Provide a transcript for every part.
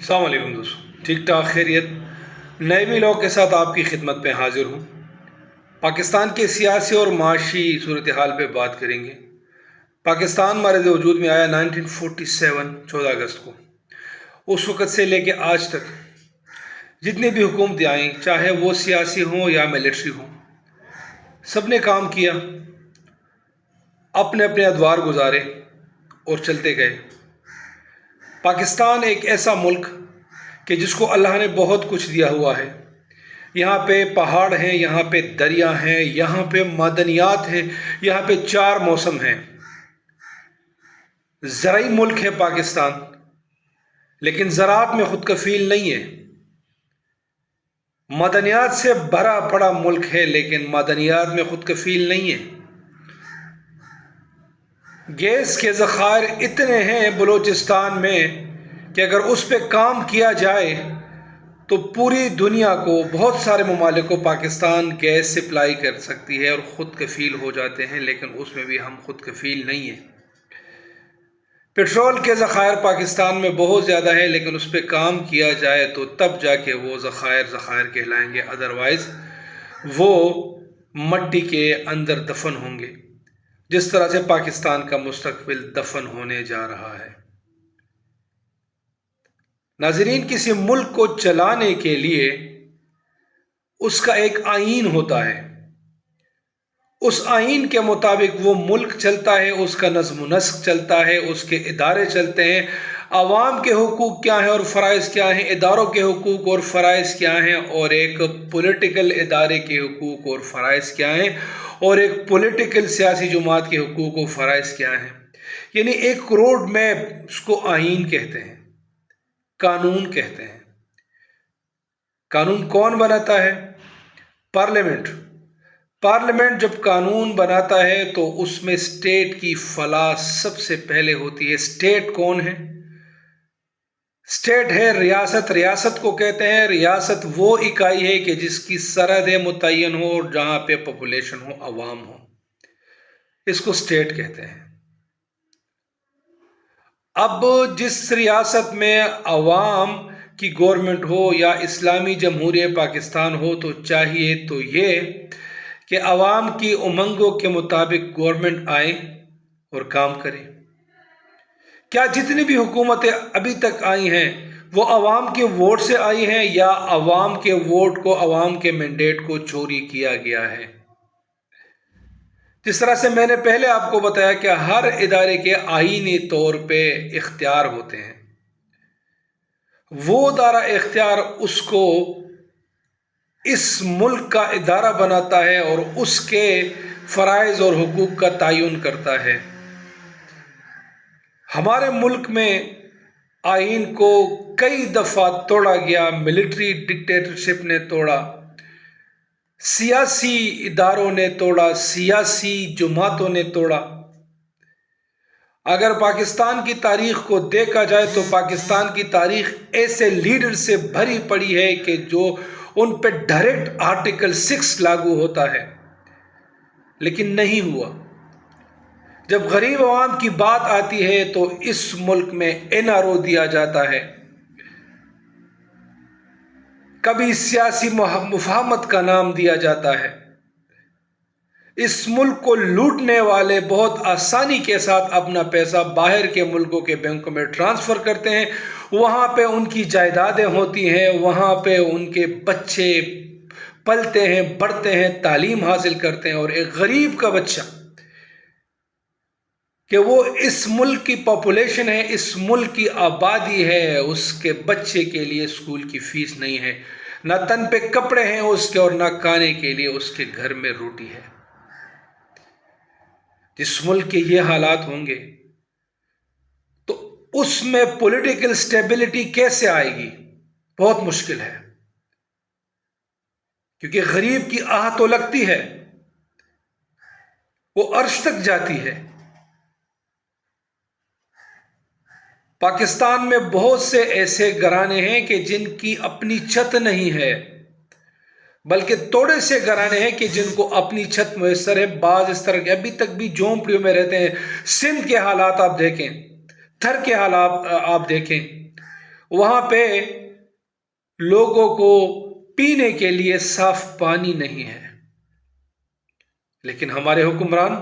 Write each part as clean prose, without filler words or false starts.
السلام علیکم دوستوں، ٹھیک ٹھاک خیریت نئے ولاگ کے ساتھ آپ کی خدمت میں حاضر ہوں۔ پاکستان کے سیاسی اور معاشی صورتحال پہ بات کریں گے۔ پاکستان مارد وجود میں آیا 1947 14 اگست کو۔ اس وقت سے لے کے آج تک جتنی بھی حکومتیں آئیں، چاہے وہ سیاسی ہوں یا ملٹری ہوں، سب نے کام کیا، اپنے اپنے ادوار گزارے اور چلتے گئے۔ پاکستان ایک ایسا ملک کہ جس کو اللہ نے بہت کچھ دیا ہوا ہے۔ یہاں پہ پہاڑ ہیں، یہاں پہ دریا ہیں، یہاں پہ معدنیات ہیں، یہاں پہ 4 موسم ہیں۔ زرعی ملک ہے پاکستان، لیکن زراعت میں خود کفیل نہیں ہے۔ معدنیات سے بھرا پڑا ملک ہے، لیکن معدنیات میں خود کفیل نہیں ہے۔ گیس کے ذخائر اتنے ہیں بلوچستان میں کہ اگر اس پہ کام کیا جائے تو پوری دنیا کو، بہت سارے ممالک کو پاکستان گیس سپلائی کر سکتی ہے اور خود کفیل ہو جاتے ہیں، لیکن اس میں بھی ہم خود کفیل نہیں ہیں۔ پیٹرول کے ذخائر پاکستان میں بہت زیادہ ہے، لیکن اس پہ کام کیا جائے تو تب جا کے وہ ذخائر کہلائیں گے، ادروائز وہ مٹی کے اندر دفن ہوں گے، جس طرح سے پاکستان کا مستقبل دفن ہونے جا رہا ہے۔ ناظرین، کسی ملک کو چلانے کے لیے اس کا ایک آئین ہوتا ہے۔ اس آئین کے مطابق وہ ملک چلتا ہے، اس کا نظم و نسق چلتا ہے، اس کے ادارے چلتے ہیں۔ عوام کے حقوق کیا ہیں اور فرائض کیا ہیں، اداروں کے حقوق اور فرائض کیا ہیں، اور ایک پولیٹیکل ادارے کے حقوق اور فرائض کیا ہیں، اور ایک پولیٹیکل سیاسی جماعت کے حقوق و فرائض کیا ہیں۔ یعنی ایک روڈ میپ، اس کو آئین کہتے ہیں، قانون کہتے ہیں۔ قانون کون بناتا ہے؟ پارلیمنٹ جب قانون بناتا ہے تو اس میں اسٹیٹ کی فلاح سب سے پہلے ہوتی ہے۔ اسٹیٹ کون ہے؟ اسٹیٹ ہے ریاست۔ ریاست کو کہتے ہیں، ریاست وہ اکائی ہے کہ جس کی سرحدیں متعین ہو اور جہاں پہ پاپولیشن ہو، عوام ہو، اس کو اسٹیٹ کہتے ہیں۔ اب جس ریاست میں عوام کی گورنمنٹ ہو یا اسلامی جمہوریہ پاکستان ہو، تو چاہیے تو یہ کہ عوام کی امنگوں کے مطابق گورنمنٹ آئے اور کام کرے۔ کیا جتنی بھی حکومتیں ابھی تک آئی ہیں وہ عوام کے ووٹ سے آئی ہیں، یا عوام کے ووٹ کو، عوام کے مینڈیٹ کو چوری کیا گیا ہے؟ جس طرح سے میں نے پہلے آپ کو بتایا کہ ہر ادارے کے آئینی طور پہ اختیار ہوتے ہیں۔ وہ ادارہ اختیار اس کو اس ملک کا ادارہ بناتا ہے اور اس کے فرائض اور حقوق کا تعین کرتا ہے۔ ہمارے ملک میں آئین کو کئی دفعہ توڑا گیا، ملٹری ڈکٹیٹرشپ نے توڑا، سیاسی اداروں نے توڑا، سیاسی جماعتوں نے توڑا۔ اگر پاکستان کی تاریخ کو دیکھا جائے تو پاکستان کی تاریخ ایسے لیڈر سے بھری پڑی ہے کہ جو ان پہ ڈائریکٹ آرٹیکل 6 لاگو ہوتا ہے، لیکن نہیں ہوا۔ جب غریب عوام کی بات آتی ہے تو اس ملک میں NRO دیا جاتا ہے، کبھی سیاسی مفاہمت کا نام دیا جاتا ہے۔ اس ملک کو لوٹنے والے بہت آسانی کے ساتھ اپنا پیسہ باہر کے ملکوں کے بینکوں میں ٹرانسفر کرتے ہیں، وہاں پہ ان کی جائیدادیں ہوتی ہیں، وہاں پہ ان کے بچے پلتے ہیں، بڑھتے ہیں، تعلیم حاصل کرتے ہیں، اور ایک غریب کا بچہ کہ وہ اس ملک کی پاپولیشن ہے، اس ملک کی آبادی ہے، اس کے بچے کے لیے اسکول کی فیس نہیں ہے، نہ تن پہ کپڑے ہیں اس کے، اور نہ کھانے کے لیے اس کے گھر میں روٹی ہے۔ جس ملک کے یہ حالات ہوں گے تو اس میں پولیٹیکل سٹیبلٹی کیسے آئے گی؟ بہت مشکل ہے، کیونکہ غریب کی آہ تو لگتی ہے، وہ عرش تک جاتی ہے۔ پاکستان میں بہت سے ایسے گھرانے ہیں کہ جن کی اپنی چھت نہیں ہے، بلکہ تھوڑے سے گھرانے ہیں کہ جن کو اپنی چھت میسر ہے۔ بعض اس طرح کے ابھی تک بھی جھونپڑیوں میں رہتے ہیں۔ سندھ کے حالات آپ دیکھیں، تھر کے حالات آپ دیکھیں، وہاں پہ لوگوں کو پینے کے لیے صاف پانی نہیں ہے، لیکن ہمارے حکمران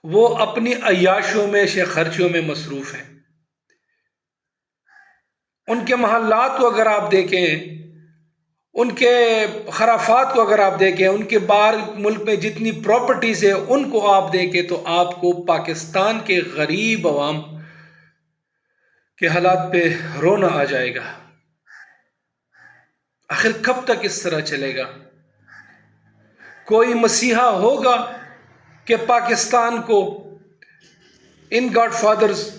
وہ اپنی عیاشوں میں خرچیوں میں مصروف ہیں۔ ان کے محلات کو اگر آپ دیکھیں، ان کے خرافات کو اگر آپ دیکھیں، ان کے باہر ملک میں جتنی پراپرٹیز ہیں ان کو آپ دیکھیں، تو آپ کو پاکستان کے غریب عوام کے حالات پہ رونا آ جائے گا۔ آخر کب تک اس طرح چلے گا؟ کوئی مسیحا ہوگا کہ پاکستان کو ان گاڈ فادرز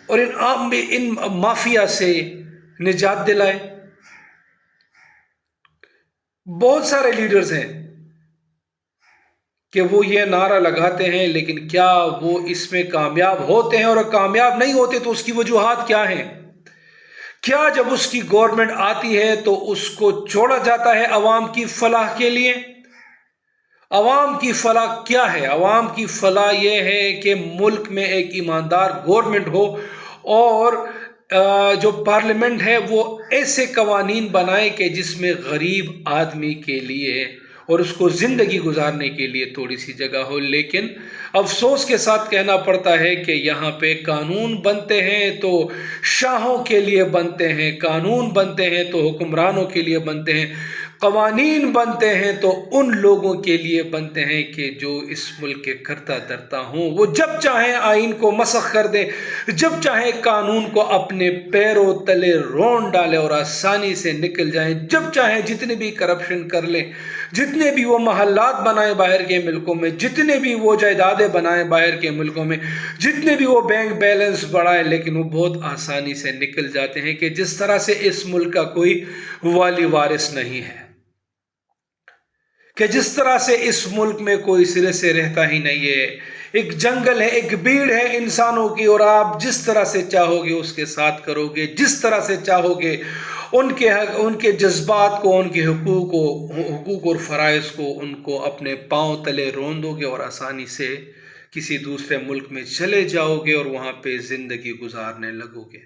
اور ان مافیا سے نجات دلائے؟ بہت سارے لیڈرز ہیں کہ وہ یہ نعرہ لگاتے ہیں، لیکن کیا وہ اس میں کامیاب ہوتے ہیں؟ اور کامیاب نہیں ہوتے تو اس کی وجوہات کیا ہیں؟ کیا جب اس کی گورنمنٹ آتی ہے تو اس کو چھوڑا جاتا ہے عوام کی فلاح کے لیے؟ عوام کی فلاح کیا ہے؟ عوام کی فلاح یہ ہے کہ ملک میں ایک ایماندار گورنمنٹ ہو، اور جو پارلیمنٹ ہے وہ ایسے قوانین بنائے کہ جس میں غریب آدمی کے لیے اور اس کو زندگی گزارنے کے لیے تھوڑی سی جگہ ہو۔ لیکن افسوس کے ساتھ کہنا پڑتا ہے کہ یہاں پہ قانون بنتے ہیں تو شاہوں کے لیے بنتے ہیں، قانون بنتے ہیں تو حکمرانوں کے لیے بنتے ہیں، قوانین بنتے ہیں تو ان لوگوں کے لیے بنتے ہیں کہ جو اس ملک کے کرتا دھرتا ہوں۔ وہ جب چاہیں آئین کو مسخ کر دیں، جب چاہیں قانون کو اپنے پیروں تلے رون ڈالیں اور آسانی سے نکل جائیں، جب چاہیں جتنے بھی کرپشن کر لیں، جتنے بھی وہ محلات بنائیں باہر کے ملکوں میں، جتنے بھی وہ جائیدادیں بنائیں باہر کے ملکوں میں، جتنے بھی وہ بینک بیلنس بڑھائیں، لیکن وہ بہت آسانی سے نکل جاتے ہیں کہ جس طرح سے اس ملک کا کوئی والی وارث نہیں ہے، کہ جس طرح سے اس ملک میں کوئی سرے سے رہتا ہی نہیں ہے۔ ایک جنگل ہے، ایک بھیڑ ہے انسانوں کی، اور آپ جس طرح سے چاہو گے اس کے ساتھ کرو گے، جس طرح سے چاہو گے ان کے حق، ان کے جذبات کو، ان کے حقوق اور فرائض کو، ان کو اپنے پاؤں تلے رون دو گے، اور آسانی سے کسی دوسرے ملک میں چلے جاؤ گے اور وہاں پہ زندگی گزارنے لگو گے۔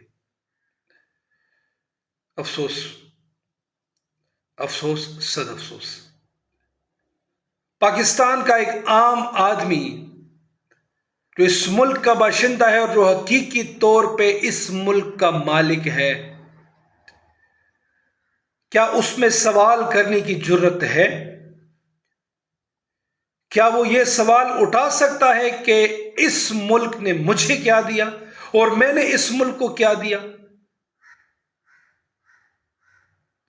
افسوس، افسوس، صد افسوس۔ پاکستان کا ایک عام آدمی جو اس ملک کا باشندہ ہے اور جو حقیقی طور پہ اس ملک کا مالک ہے، کیا اس میں سوال کرنے کی جرت ہے؟ کیا وہ یہ سوال اٹھا سکتا ہے کہ اس ملک نے مجھے کیا دیا اور میں نے اس ملک کو کیا دیا؟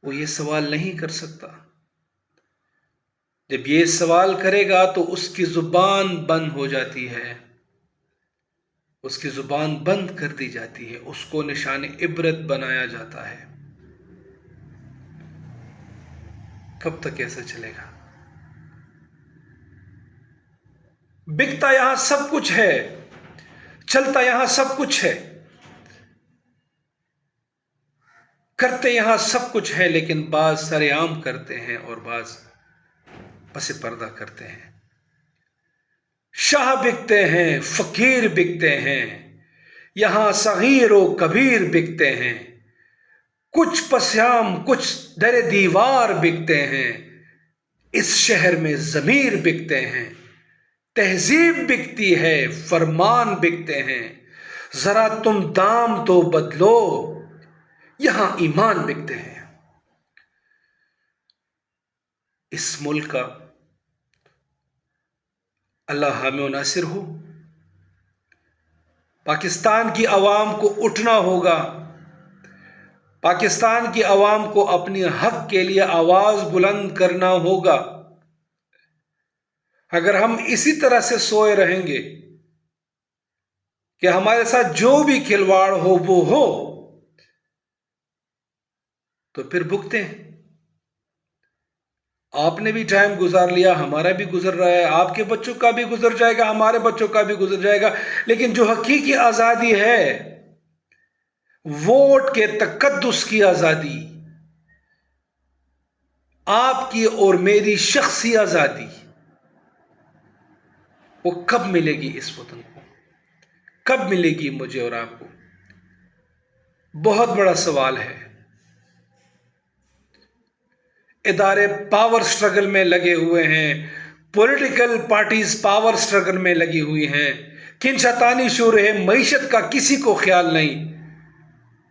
وہ یہ سوال نہیں کر سکتا۔ جب یہ سوال کرے گا تو اس کی زبان بند ہو جاتی ہے، اس کی زبان بند کر دی جاتی ہے، اس کو نشان عبرت بنایا جاتا ہے۔ کب تک ایسا چلے گا؟ بکتا یہاں سب کچھ ہے، چلتا یہاں سب کچھ ہے، کرتے یہاں سب کچھ ہے، لیکن بعض سر عام کرتے ہیں اور بعض پس پردہ کرتے ہیں۔ شاہ بکتے ہیں، فقیر بکتے ہیں، یہاں صغیر و کبیر بکتے ہیں، کچھ پسیام کچھ در دیوار بکتے ہیں، اس شہر میں ضمیر بکتے ہیں، تہذیب بکتی ہے، فرمان بکتے ہیں، ذرا تم دام تو بدلو، یہاں ایمان بکتے ہیں۔ اس ملک کا اللہ حامی و ناصر ہو۔ پاکستان کی عوام کو اٹھنا ہوگا، پاکستان کی عوام کو اپنی حق کے لیے آواز بلند کرنا ہوگا۔ اگر ہم اسی طرح سے سوئے رہیں گے کہ ہمارے ساتھ جو بھی کھلواڑ ہو وہ ہو، تو پھر بھگتے ہیں۔ آپ نے بھی ٹائم گزار لیا، ہمارا بھی گزر رہا ہے، آپ کے بچوں کا بھی گزر جائے گا، ہمارے بچوں کا بھی گزر جائے گا، لیکن جو حقیقی آزادی ہے، ووٹ کے تقدس کی آزادی، آپ کی اور میری شخصی آزادی، وہ کب ملے گی اس وطن کو؟ کب ملے گی مجھے اور آپ کو؟ بہت بڑا سوال ہے۔ ادارے پاور سٹرگل میں لگے ہوئے ہیں، پولیٹیکل پارٹیز پاور سٹرگل میں لگی ہوئی ہیں، کن شیطانی شور ہے، معیشت کا کسی کو خیال نہیں،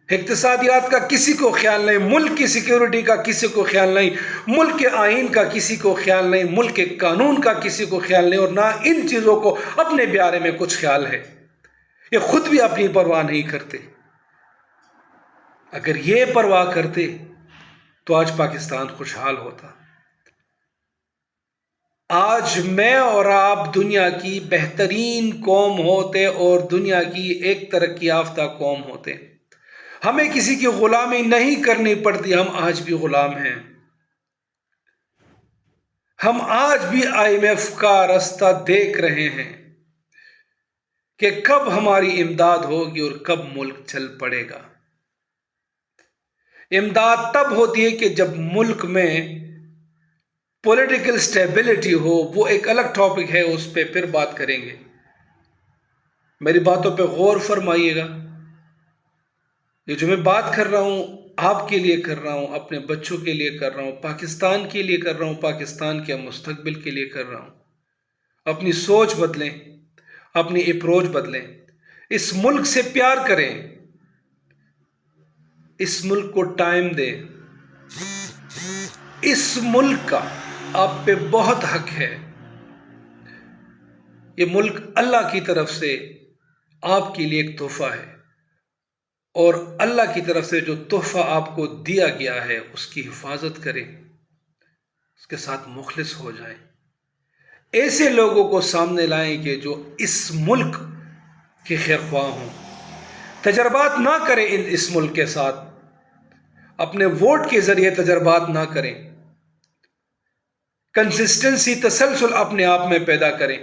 اقتصادیات کا کسی کو خیال نہیں، ملک کی سیکیورٹی کا کسی کو خیال نہیں، ملک کے آئین کا کسی کو خیال نہیں، ملک کے قانون کا کسی کو خیال نہیں، اور نہ ان چیزوں کو اپنے بارے میں کچھ خیال ہے۔ یہ خود بھی اپنی پرواہ نہیں کرتے۔ اگر یہ پرواہ کرتے تو آج پاکستان خوشحال ہوتا۔ آج میں اور آپ دنیا کی بہترین قوم ہوتے اور دنیا کی ایک ترقی یافتہ قوم ہوتے۔ ہمیں کسی کی غلامی نہیں کرنی پڑتی، ہم آج بھی غلام ہیں۔ ہم آج بھی IMF کا راستہ دیکھ رہے ہیں کہ کب ہماری امداد ہوگی اور کب ملک چل پڑے گا۔ امداد تب ہوتی ہے کہ جب ملک میں پولیٹیکل سٹیبلٹی ہو، وہ ایک الگ ٹاپک ہے، اس پہ پھر بات کریں گے۔ میری باتوں پہ غور فرمائیے گا۔ یہ جو میں بات کر رہا ہوں آپ کے لیے کر رہا ہوں، اپنے بچوں کے لیے کر رہا ہوں، پاکستان کے لیے کر رہا ہوں، پاکستان کے مستقبل کے لیے کر رہا ہوں۔ اپنی سوچ بدلیں، اپنی اپروچ بدلیں، اس ملک سے پیار کریں، اس ملک کو ٹائم دیں۔ اس ملک کا آپ پہ بہت حق ہے۔ یہ ملک اللہ کی طرف سے آپ کے لیے ایک تحفہ ہے، اور اللہ کی طرف سے جو تحفہ آپ کو دیا گیا ہے اس کی حفاظت کریں، اس کے ساتھ مخلص ہو جائیں، ایسے لوگوں کو سامنے لائیں کہ جو اس ملک کے خیر خواہ ہوں۔ تجربات نہ کریں اس ملک کے ساتھ، اپنے ووٹ کے ذریعے تجربات نہ کریں، کنسسٹنسی تسلسل اپنے آپ میں پیدا کریں۔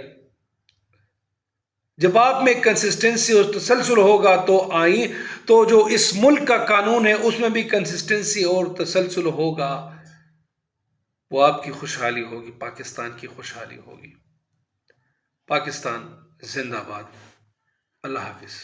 جب آپ میں کنسسٹنسی اور تسلسل ہوگا تو جو اس ملک کا قانون ہے اس میں بھی کنسسٹنسی اور تسلسل ہوگا، وہ آپ کی خوشحالی ہوگی، پاکستان کی خوشحالی ہوگی۔ پاکستان زندہ باد۔ اللہ حافظ۔